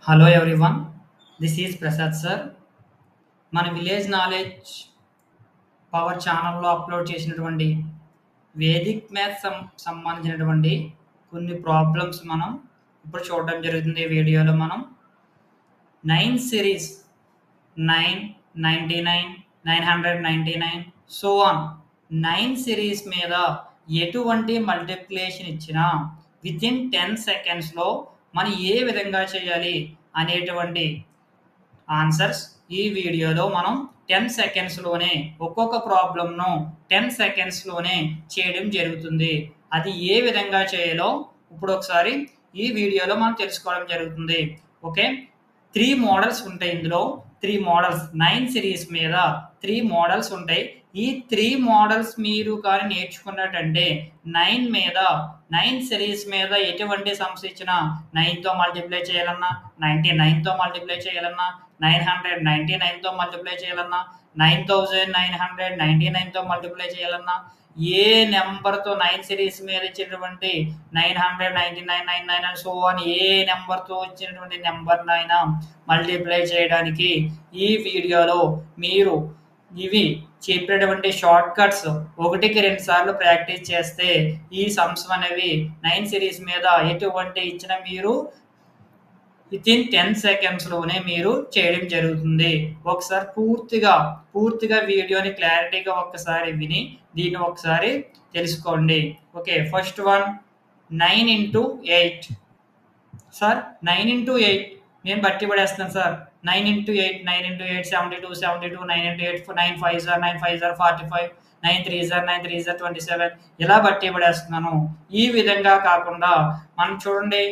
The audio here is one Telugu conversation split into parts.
Hello everyone, this is Prasad sir. మన విలేజ్ నాలెడ్జ్ పవర్ ఛానల్లో అప్లోడ్ చేసినటువంటి వేదిక్ మ్యాథ్స్ సంబంధించినటువంటి కొన్ని ప్రాబ్లమ్స్ మనం ఇప్పుడు చూడడం జరుగుతుంది. ఈ వీడియోలో మనం 9 సిరీస్ 999 999 సో ఆన్ 9 సిరీస్ మీద ఎటువంటి మల్టిప్లికేషన్ ఇచ్చినా విత్ ఇన్ 10 సెకండ్స్లో మనం ఏ విధంగా చేయాలి అనేటువంటి ఆన్సర్స్ ఈ వీడియోలో మనం 10 సెకండ్స్లోనే ఒక్కొక్క ప్రాబ్లంను 10 సెకండ్స్లోనే చేయడం జరుగుతుంది. అది ఏ విధంగా చేయాలో ఇప్పుడు ఒకసారి ఈ వీడియోలో మనం తెలుసుకోవడం జరుగుతుంది. ఓకే, 3 మోడల్స్ ఉంటాయి. ఇందులో 3 మోడల్స్ 9 సిరీస్ మీద 3 మోడల్స్ ఉంటాయి. ఈ 3 మోడల్స్ మీరు కానీ నేర్చుకున్నట్టంటే 9 సిరీస్ మీద ఎటువంటి సమ్స్ ఇచ్చినా 9తో మల్టిప్లై చేయాలన్నా, 99తో మల్టిప్లై చేయాలన్నా, 999తో మల్టిప్లై చేయాలన్నా, 9999తో మల్టిప్లై చేయాలన్నా, ఏ నెంబర్తో 9 సిరీస్ మీద ఇచ్చినటువంటి 999 అండ్ సో ఆన్ ఏ నెంబర్తో ఇచ్చినటువంటి నెంబర్నైనా మల్టిప్లై చేయడానికి ఈ వీడియోలో మీరు ఇవి చెప్పేటువంటి షార్ట్ కట్స్ 1కి 2 సార్లు ప్రాక్టీస్ చేస్తే ఈ సమ్స్ అనేవి 9 సిరీస్ మీద ఎటువంటి ఇచ్చిన మీరు విత్ ఇన్ 10 సెకండ్స్లోనే మీరు చేయడం జరుగుతుంది. ఒకసారి పూర్తిగా వీడియోని క్లారిటీగా ఒక్కసారి విని దీన్ని ఒకసారి తెలుసుకోండి. Okay, first one 9 into 8. Sir 9 into 8 నేను బట్టి పడేస్తాను sir. 9 into 8 72 9 into 8 9 5 sir 45 9 3 sir 27 ఇలా బట్టి పడేస్తున్నాను. ఈ విధంగా కాకుండా మనం చూడండి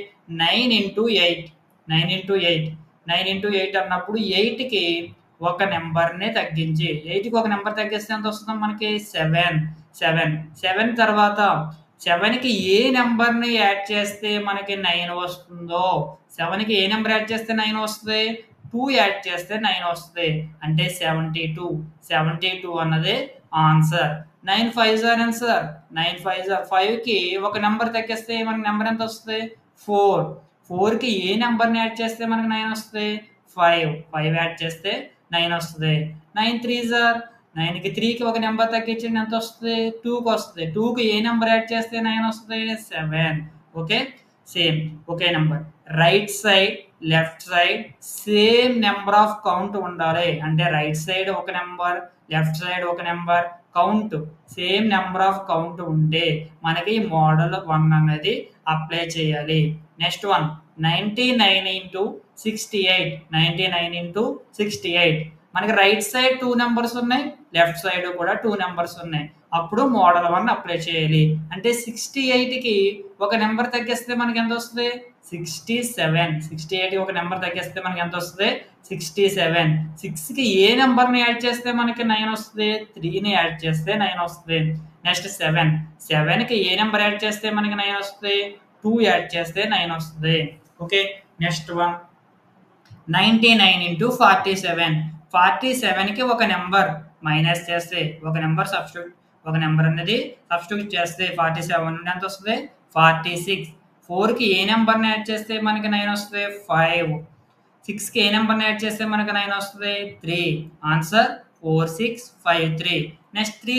9 ఇంటూ 8 9 ఇంటూ 8 అన్నప్పుడు 8కి ఒక నెంబర్ని తగ్గించి 8కి ఒక నెంబర్ తగ్గిస్తే ఎంత వస్తుందో మనకి 7 తర్వాత 7కి ఏ నెంబర్ని యాడ్ చేస్తే మనకి 9 వస్తుందో 7కి ఏ నెంబర్ యాడ్ చేస్తే 9 వస్తుంది 2 యాడ్ చేస్తే 9 వస్తుంది అంటే 72 అన్నది ఆన్సర్. 9 5 ఎంత సార్ 9 5 5కి ఒక నెంబర్ తగ్గిస్తే మనకి నెంబర్ ఎంత వస్తుంది 4కి ఏ నెంబర్ని యాడ్ చేస్తే మనకి 9 వస్తుంది 5 యాడ్ చేస్తే 9 వస్తుంది. 9 3 9కి 3కి ఒక నెంబర్ తగ్గించండి ఎంత వస్తుంది 2కి వస్తుంది. 2కి ఏ నెంబర్ యాడ్ చేస్తే 9 వస్తుంది 7. Okay, same okay number. Right side left side same number of count ఉండాలి. అంటే రైట్ సైడ్ ఒక నెంబర్ లెఫ్ట్ సైడ్ ఒక number count same number of count ఉంటే మనకి మోడల్ 1 అనేది అప్లై చేయాలి. నెక్స్ట్ వన్ 99 ఇంటూ 68 మనకి రైట్ సైడ్ 2 నెంబర్స్ ఉన్నాయి, లెఫ్ట్ సైడ్ కూడా 2 నెంబర్స్ ఉన్నాయి. అప్పుడు మోడల్ 1 అప్లై చేయాలి. అంటే 68కి ఒక నెంబర్ తగ్గిస్తే మనకి ఎంత వస్తుంది 67 ఒక నెంబర్ తగ్గిస్తే మనకి ఎంత వస్తుంది 67. 6కి ఏ నెంబర్ని యాడ్ చేస్తే మనకి 9 వస్తుంది 3ని యాడ్ చేస్తే 9 వస్తుంది. నెక్స్ట్ 7కి ఏ నెంబర్ యాడ్ చేస్తే మనకి 9 వస్తుంది 2 యాడ్ చేస్తే 9 వస్తుంది. ఓకే, నెక్స్ట్ వన్ 99 ఇంటూ 47కి ఒక నెంబర్ మైనస్ చేస్తే ఒక నెంబర్ అనేది సబ్స్టిట్యూట్ చేస్తే 47 నుండి ఎంత వస్తుంది 46. 4కి ఏ నెంబర్ని యాడ్ చేస్తే మనకి 9 వస్తుంది 5. 6కి ఏ నెంబర్ని యాడ్ చేస్తే మనకి 9 వస్తుంది 3. ఆన్సర్ 4653. నెక్స్ట్ 3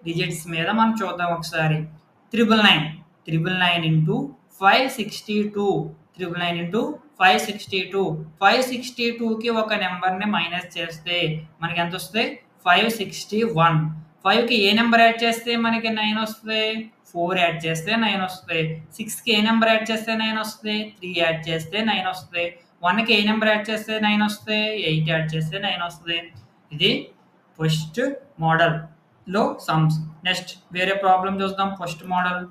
డిజిట్స్ మీద మనం చూద్దాం ఒకసారి. 999 ఇంటూ 562 562కి ఒక నెంబర్ని మైనస్ చేస్తే మనకి ఎంత వస్తుంది 561. 5కి ఏ నెంబర్ యాడ్ చేస్తే మనకి 9 వస్తుంది 4 యాడ్ చేస్తే 9 వస్తుంది. 6కి ఏ నెంబర్ యాడ్ చేస్తే 9 వస్తుంది 3 యాడ్ చేస్తే 9 వస్తుంది. 1కి ఏ నెంబర్ యాడ్ చేస్తే 9 వస్తుంది 8 యాడ్ చేస్తే 9 వస్తుంది. ఇది ఫస్ట్ మోడల్లో సమ్స్. నెక్స్ట్ వేరే ప్రాబ్లం చూద్దాం. ఫస్ట్ మోడల్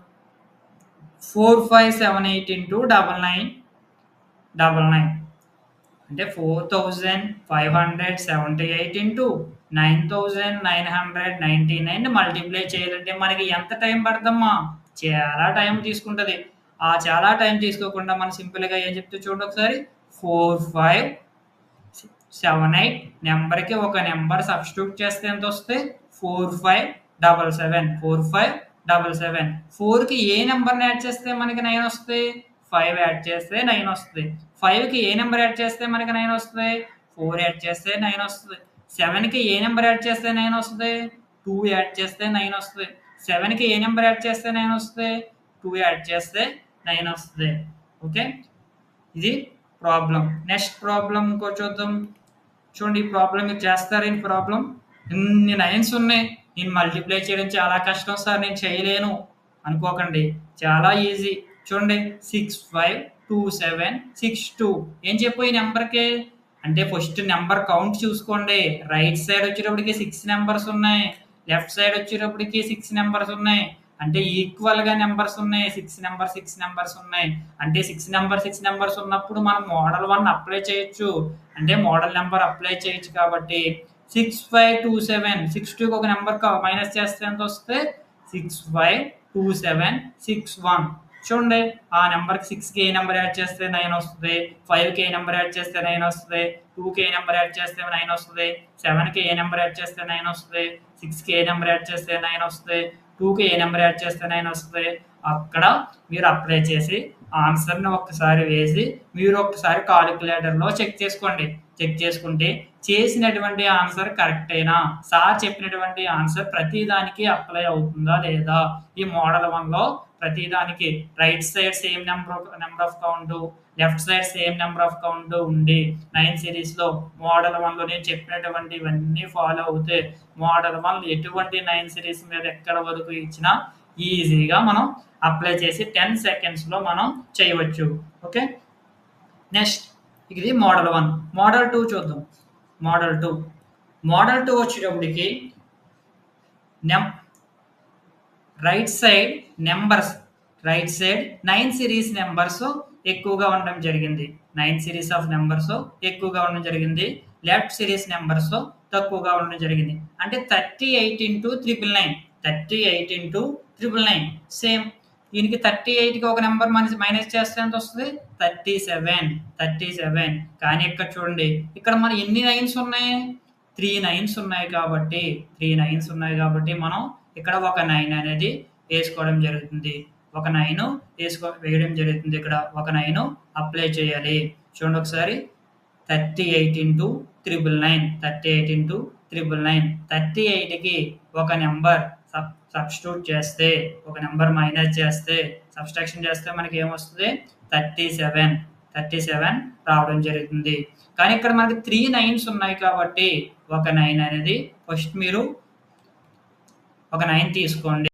4578 ఇంటూ 99 అంటే 4578 ఇంటూ 9999 మల్టిప్లై చేయాలంటే మనకి ఎంత టైం పడుతుందమ్మా చాలా టైం తీసుకుంటుంది. ఆ చాలా టైం తీసుకోకుండా మనం సింపుల్గా ఏం చెప్తే చూడండి ఒకసారి 4578 నెంబర్కి ఒక నెంబర్ సబ్స్టిట్యూట్ చేస్తే ఎంత వస్తే 4577 4కి ఏ నెంబర్ని యాడ్ చేస్తే మనకి 9 వస్తుంది 5 యాడ్ చేస్తే 9 వస్తది. 5కి ఏ నంబర్ యాడ్ చేస్తే మనకి 9 వస్తది? 4 యాడ్ చేస్తే 9 వస్తది. 7కి ఏ నంబర్ యాడ్ చేస్తే 9 వస్తది? 2 యాడ్ చేస్తే 9 వస్తది. 7కి ఏ నంబర్ యాడ్ చేస్తే 9 వస్తది? 2 యాడ్ చేస్తే 9 వస్తది. ఓకే. ఇది ప్రాబ్లం. నెక్స్ట్ ప్రాబ్లం ఇంకో చూద్దాం. చూడండి ఈ ప్రాబ్లం మీరు చేస్తారా ఈ ప్రాబ్లం? ఇన్ని 9స్ ఉన్నాయి. నేను మల్టిప్లై చేయడం చాలా కష్టం సార్ నేను చేయలేను అనుకోకండి. చాలా ఈజీ. చూడండి 6, 5, 2, 7, 6, 2 ఏం చెప్పు ఈ నెంబర్‌కి? అంటే ఫస్ట్ నెంబర్ కౌంట్ చూసుకోండి. రైట్ సైడ్ వచ్చేటప్పటికి 6 నెంబర్స్ ఉన్నాయి. లెఫ్ట్ సైడ్ వచ్చేటప్పటికి 6 నెంబర్స్ ఉన్నాయి. అంటే ఈక్వల్‌గా నెంబర్స్ ఉన్నాయి. 6 నెంబర్స్ ఉన్నాయి. అంటే 6 నెంబర్స్ ఉన్నప్పుడు మనం మోడల్ 1 అప్లై చేయొచ్చు. అంటే మోడల్ నెంబర్ అప్లై చేయొచ్చు కాబట్టి 6, 5, 2, 7 6, 2కి ఒక నెంబర్ మైనస్ చేస్తే ఎంత వస్తే 6, 5, 2, 7, 6, 1 చూడండి ఆ నెంబర్కి 6కి ఏ నెంబర్ యాడ్ చేస్తే 9 వస్తుంది. 5కి ఏ నెంబర్ యాడ్ చేస్తే 9 వస్తుంది. 2కి ఏ నెంబర్ యాడ్ చేస్తే 9 వస్తుంది. 7కి ఏ నెంబర్ యాడ్ చేస్తే 9 వస్తుంది. 6కి ఏ నెంబర్ యాడ్ చేస్తే 9 వస్తుంది. 2కి ఏ నెంబర్ యాడ్ చేస్తే 9 వస్తుంది. అక్కడ మీరు అప్లై చేసి ఆన్సర్ని ఒక్కసారి వేసి మీరు ఒక్కసారి కాలిక్యులేటర్లో చెక్ చేసుకోండి. చెక్ చేసుకుంటే చేసినటువంటి ఆన్సర్ కరెక్ట్ అయినా సార్ చెప్పినటువంటి ఆన్సర్ ప్రతి దానికి అప్లై అవుతుందా లేదా? ఈ మోడల్ 1లో ప్రతి దానికి right side same number of count, left side same number of count ఉండి 9 సిరీస్లో మోడల్ 1లో నేను చెప్పినటువంటి ఇవన్నీ ఫాలో అవుతే మోడల్ 1 ఎటువంటి 9 సిరీస్ మీద ఎక్కడ వరకు ఇచ్చినా ఈజీగా మనం అప్లై చేసి 10 సెకండ్స్లో మనం చేయవచ్చు. ఓకే. నెక్స్ట్ ఇది మోడల్ 1. మోడల్ 2 చూద్దాం. మోడల్ 2 వచ్చేటప్పటికి రైట్ సైడ్ 9 సిరీస్ నెంబర్స్ ఎక్కువగా ఉండడం జరిగింది. 9 సిరీస్ ఆఫ్ నెంబర్స్ ఎక్కువగా ఉండడం జరిగింది. లెఫ్ట్ సిరీస్ నెంబర్స్ తక్కువగా ఉండడం జరిగింది. అంటే 38 into 999 38 into 999 సేమ్. దీనికి 38కి ఒక నెంబర్ మైనస్ చేస్తే ఎంత వస్తుంది? 37. కానీ ఇక్కడ చూడండి ఇక్కడ మన ఎన్ని 9s ఉన్నాయి? 3 9s ఉన్నాయి కాబట్టి మనం ఇక్కడ ఒక 9 అనేది వేసుకోవడం జరుగుతుంది. ఒక 9 వేయడం జరుగుతుంది. ఇక్కడ ఒక 9 అప్లై చేయాలి. చూడండి ఒకసారి 38 into 999 38కి ఒక నెంబర్ సబ్స్టిట్యూట్ చేస్తే ఒక నెంబర్ మైనస్ చేస్తే సబ్స్ట్రాక్షన్ చేస్తే మనకి ఏమొస్తుంది? 37 రావడం జరుగుతుంది. కానీ ఇక్కడ మనకి 3 9s ఉన్నాయి కాబట్టి ఒక 9 అనేది ఫస్ట్ మీరు ఒక 9 తీసుకోండి.